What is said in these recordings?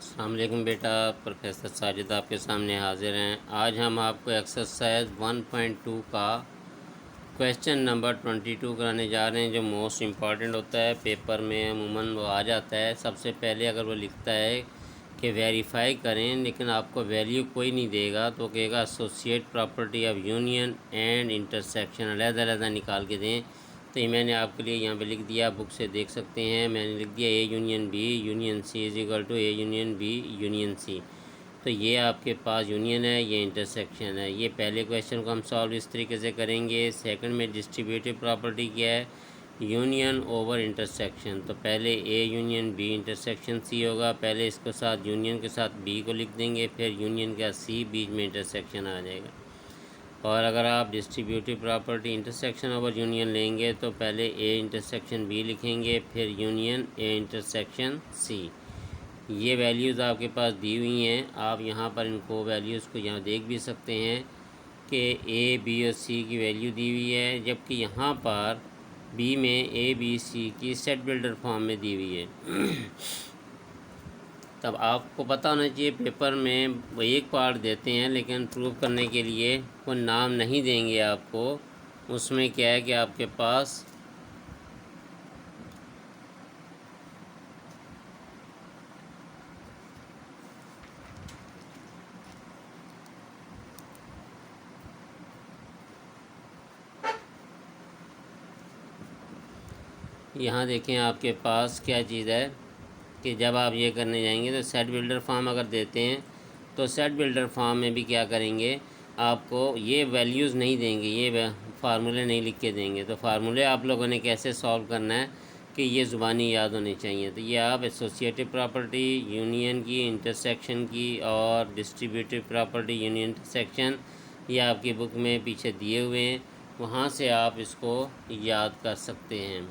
अस्सलाम वालेकुम बेटा। प्रोफेसर साजिद आपके सामने हाजिर हैं। आज हम आपको एक्सरसाइज 1.2 का क्वेश्चन नंबर 22 कराने जा रहे हैं, जो मोस्ट इम्पॉर्टेंट होता है। पेपर में अमूमन वो आ जाता है। सबसे पहले अगर वो लिखता है कि वेरीफाई करें, लेकिन आपको वैल्यू कोई नहीं देगा, तो कहेगा associate property of union and intersection अलग-अलग निकाल के दें। तो ये मैंने आपके लिए यहाँ पे लिख दिया, बुक से देख सकते हैं। मैंने लिख दिया A union B union C is equal to A union B union C. तो ये आपके पास यूनियन है, ये इंटरसेक्शन है। ये पहले क्वेश्चन को हम सॉल्व इस तरीके से करेंगे। सेकंड में डिस्ट्रीब्यूटिव प्रॉपर्टी क्या है? Union over intersection. तो पहले A union B intersection C होगा। पहले इसके साथ यूनियन के साथ बी को लिख देंगे, फिर यूनियन का सी, बीच में इंटरसेक्शन आ जाएगा। और अगर आप distributive property intersection over union लेंगे तो पहले ए इंटरसेक्शन बी लिखेंगे, फिर यूनियन ए इंटरसेक्शन सी। ये वैल्यूज़ आपके पास दी हुई हैं। आप यहाँ पर इनको वैल्यूज़ को यहाँ देख भी सकते हैं कि ए बी और सी की वैल्यू दी हुई है, जबकि यहाँ पर बी में ए बी सी की सेट बिल्डर फॉर्म में दी हुई है। तब आपको पता होना चाहिए, पेपर में वो एक पार्ट देते हैं, लेकिन प्रूव करने के लिए वो नाम नहीं देंगे आपको। उसमें क्या है कि आपके पास यहाँ देखें, आपके पास क्या चीज़ है कि जब आप ये करने जाएंगे तो सेट बिल्डर फॉर्म अगर देते हैं तो सेट बिल्डर फॉर्म में भी क्या करेंगे, आपको ये वैल्यूज़ नहीं देंगे, ये फार्मूले नहीं लिख के देंगे। तो फार्मूले आप लोगों ने कैसे सॉल्व करना है कि ये ज़ुबानी याद होनी चाहिए। तो ये आप एसोसिएटिव प्रॉपर्टी यूनियन की, इंटरसेक्शन की और डिस्ट्रीब्यूटिव प्रॉपर्टी यूनियन इंटरसेक्शन, ये आपकी बुक में पीछे दिए हुए हैं, वहाँ से आप इसको याद कर सकते हैं।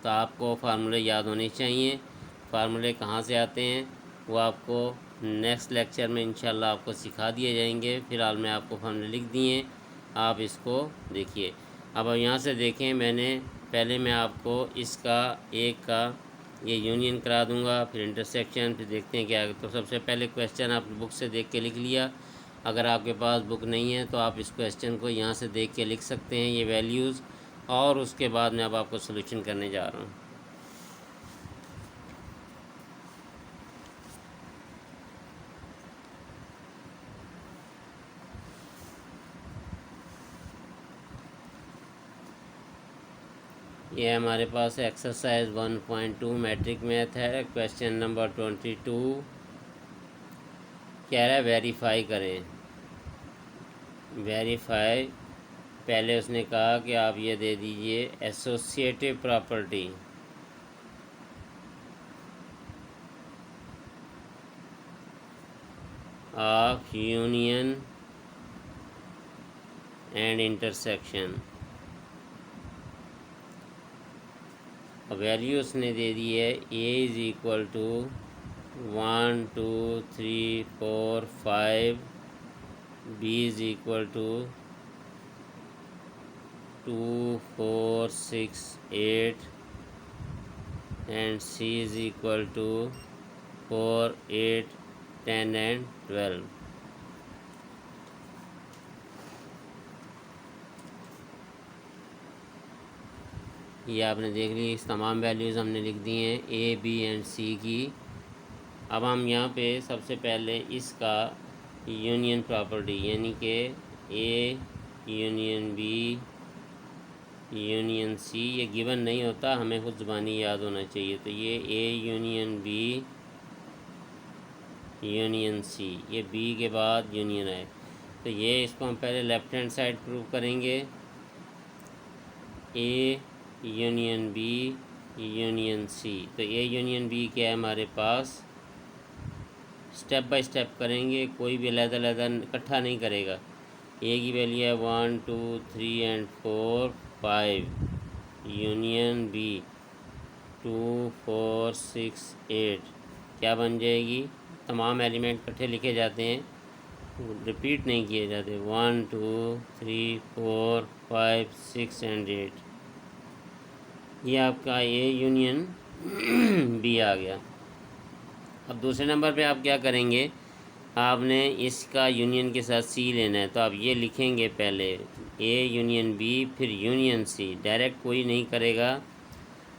तो आपको फार्मूले याद होने चाहिए। फार्मूले कहाँ से आते हैं वो आपको नेक्स्ट लेक्चर में इंशाल्लाह आपको सिखा दिए जाएंगे। फ़िलहाल मैं आपको फार्मूले लिख दिए, आप इसको देखिए। अब यहाँ से देखें, पहले मैं आपको इसका एक का ये यूनियन करा दूंगा, फिर इंटरसेक्शन, फिर देखते हैं क्या है। तो सबसे पहले क्वेश्चन आप बुक से देख के लिख लिया। अगर आपके पास बुक नहीं है तो आप इस क्वेश्चन को यहाँ से देख के लिख सकते हैं, ये वैल्यूज़। और उसके बाद मैं अब आपको सॉल्यूशन करने जा रहा हूँ। ये हमारे पास एक्सरसाइज 1.2 मैट्रिक मैथ है। क्वेश्चन नंबर 22 कह रहा है वेरीफाई करें। वेरीफाई, पहले उसने कहा कि आप ये दे दीजिए associative property of union and intersection. Value उसने दे दी है A is equal to 1 2 3 4 5, B is equal to 2 4 6 8 and C is equal to 4 8 10 and 12। ये आपने देख ली, इस तमाम वैल्यूज़ हमने लिख दी हैं ए बी एंड सी की। अब हम यहाँ पे सबसे पहले इसका यूनियन प्रॉपर्टी, यानी कि A union B union C, ये गिवन नहीं होता, हमें खुद ज़ुबानी याद होना चाहिए। तो ये A union B union C, ये बी के बाद यूनियन है। तो ये इसको हम पहले लेफ़्ट हैंड साइड प्रूव करेंगे। A union B union C, तो ए यूनियन बी क्या है हमारे पास, स्टेप बाय स्टेप करेंगे, कोई भी अलग-अलग इकट्ठा नहीं करेगा। ए की वैल्यू है 1 2 3 एंड 4 5, यूनियन बी 2 4 6 8, क्या बन जाएगी, तमाम एलिमेंट इकट्ठे लिखे जाते हैं, रिपीट नहीं किए जाते। 1 2 3 4 5 6 एंड 8, ये आपका ए यूनियन बी आ गया। अब दूसरे नंबर पे आप क्या करेंगे, आपने इसका यूनियन के साथ सी लेना है, तो आप ये लिखेंगे पहले ए यूनियन बी फिर यूनियन सी, डायरेक्ट कोई नहीं करेगा।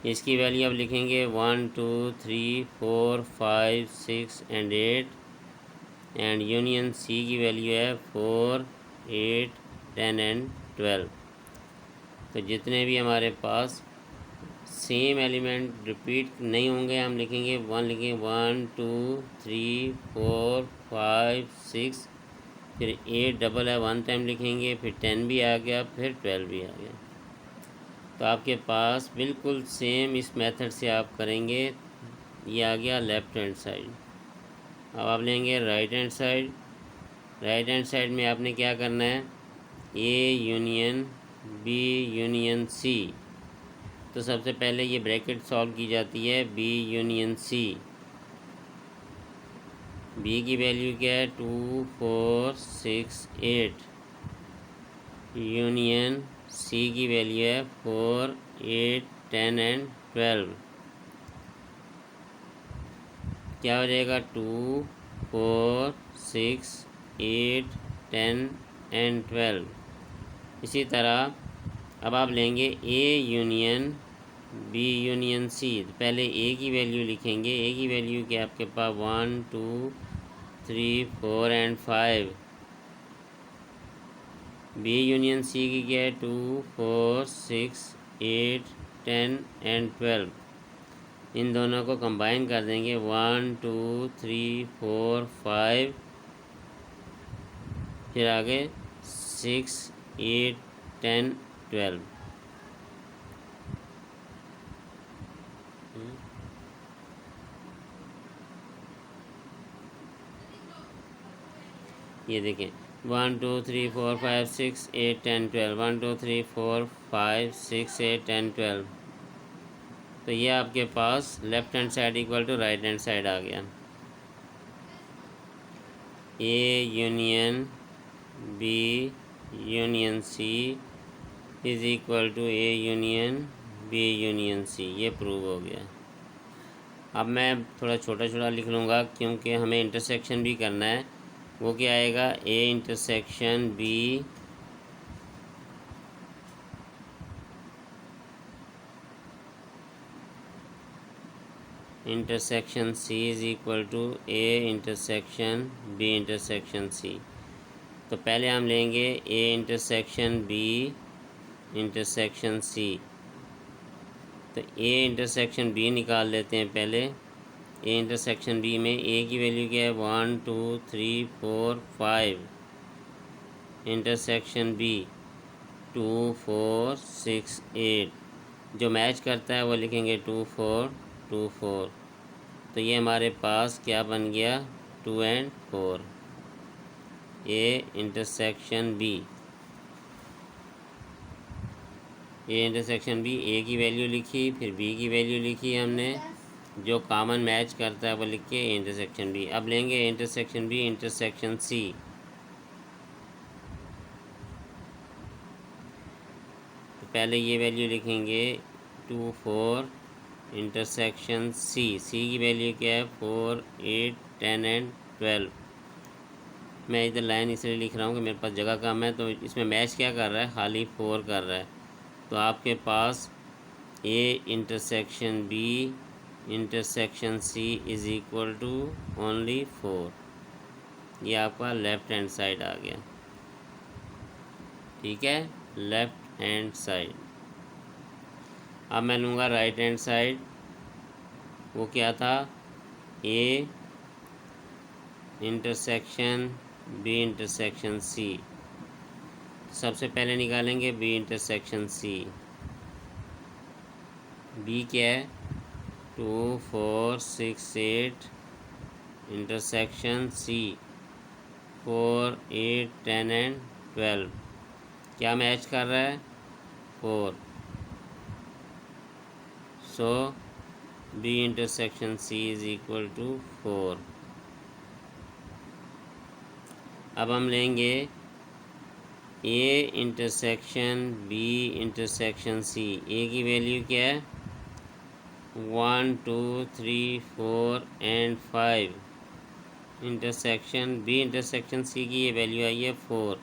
इसकी वैल्यू आप लिखेंगे 1 2 3 4 5 6 एंड 8 एंड यूनियन सी की वैल्यू है 4 8 10 एंड 12। तो जितने भी हमारे पास सेम एलिमेंट रिपीट नहीं होंगे हम लिखेंगे 1, लिखेंगे 1 2 3 4 5 6 फिर 8 डबल है 1 टाइम लिखेंगे, फिर 10 भी आ गया, फिर 12 भी आ गया। तो आपके पास बिल्कुल सेम इस मेथड से आप करेंगे। ये आ गया लेफ़्ट हैंड साइड। अब आप लेंगे right hand side. Right hand side में आपने क्या करना है, A union B union C. तो सबसे पहले ये ब्रैकेट सॉल्व की जाती है, बी यूनियन सी। बी की वैल्यू क्या है 2 4 6 8 यूनियन सी की वैल्यू है 4 8 10 एंड 12। क्या हो जाएगा 2 4 6 8 10 एंड 12। इसी तरह अब आप लेंगे A union B union C. तो पहले ए की वैल्यू लिखेंगे, ए की वैल्यू क्या आपके पास 1 2 3 4 एंड 5। बी यूनियन सी की क्या है 2 4 6 8 10 एंड 12। इन दोनों को कंबाइन कर देंगे 1 2 3 4 5, फिर आगे 6 8 10 12। ये देखें 1 2 3 4 5 6 8 10 12, 1 2 3 4 5 6 8 10 12। तो ये आपके पास left hand side equal to right hand side आ गया। A union B union C is equal to A union B union C, ये प्रूव हो गया। अब मैं थोड़ा छोटा छोटा लिख लूँगा क्योंकि हमें इंटरसेक्शन भी करना है। वो क्या आएगा, A intersection B intersection C is equal to A intersection B intersection C. तो पहले हम लेंगे A intersection B intersection C. तो ए इंटरसेक्शन बी निकाल लेते हैं पहले। ए इंटरसेक्शन बी में ए की वैल्यू क्या है 1 2 3 4 5, इंटरसेक्शन बी 2 4 6 8। जो मैच करता है वो लिखेंगे 2 4 2 4। तो ये हमारे पास क्या बन गया 2 and 4। A intersection B, A intersection B, A की वैल्यू लिखी, फिर बी की वैल्यू लिखी हमने, जो कॉमन मैच करता है वो लिख के ए इंटरसेक्शन बी। अब लेंगे A intersection B intersection C. तो पहले ये वैल्यू लिखेंगे 2 4 इंटरसेक्शन सी। सी की वैल्यू क्या है 4 8 10 एंड 12। मैं इधर लाइन इसलिए लिख रहा हूँ कि मेरे पास जगह कम है, तो इसमें मैच क्या कर रहा है, खाली 4 कर रहा है। तो आपके पास A intersection B intersection C is equal to only 4। ये आपका लेफ़्ट हैंड साइड आ गया। ठीक है, लेफ़्ट हैंड साइड। अब मैं लूँगा राइट हैंड साइड। वो क्या था, A intersection B intersection C. सबसे पहले निकालेंगे बी इंटरसेक्शन सी। बी क्या है 2 4 6 8 इंटरसेक्शन सी 4 8 10 एंड 12। क्या मैच कर रहा है 4। So B intersection C is equal to 4। अब हम लेंगे A intersection B intersection C. A की वैल्यू क्या है 1 2 3 4 and 5 intersection B intersection C की ये वैल्यू आई है 4,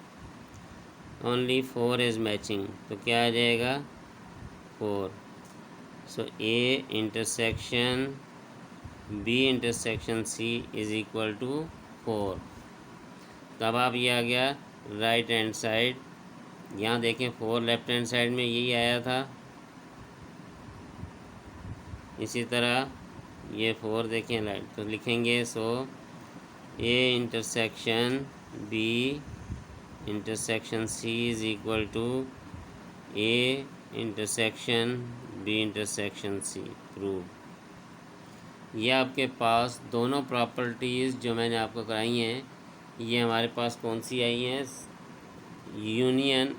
ओनली 4 इज़ मैचिंग, तो क्या आ जाएगा 4। So A intersection B intersection C is equal to 4। तब आप ये आ गया राइट हैंड साइड, यहाँ देखें 4 लेफ्ट हैंड साइड में यही आया था, इसी तरह ये 4 देखें राइट, तो लिखेंगे so A intersection B intersection C is equal to A intersection B intersection C. Prove. ये आपके पास दोनों प्रॉपर्टीज़ जो मैंने आपको कराई हैं, ये हमारे पास कौन सी आई हैं, यूनियन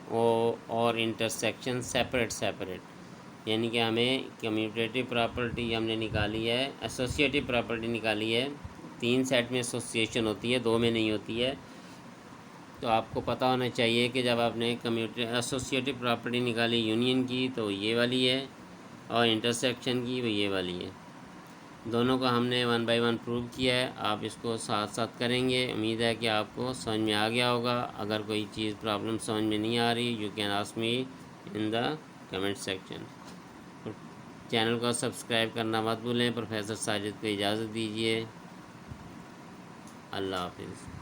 और इंटरसेक्शन सेपरेट सेपरेट, यानी कि हमें कम्यूटेटिव प्रॉपर्टी हमने निकाली है, एसोसिएटिव प्रॉपर्टी निकाली है। 3 सेट में एसोसिएशन होती है, 2 में नहीं होती है। तो आपको पता होना चाहिए कि जब आपने एसोसिएटिव प्रॉपर्टी निकाली यूनियन की तो ये वाली है, और इंटरसेक्शन की वो ये वाली है। दोनों का हमने 1 बाय 1 प्रूव किया है। आप इसको साथ साथ करेंगे। उम्मीद है कि आपको समझ में आ गया होगा। अगर कोई चीज़ प्रॉब्लम समझ में नहीं आ रही, you can ask me in the comment section. Channel को सब्सक्राइब करना मत भूलें। प्रोफेसर साजिद को इजाज़त दीजिए। अल्लाह हाफिज़।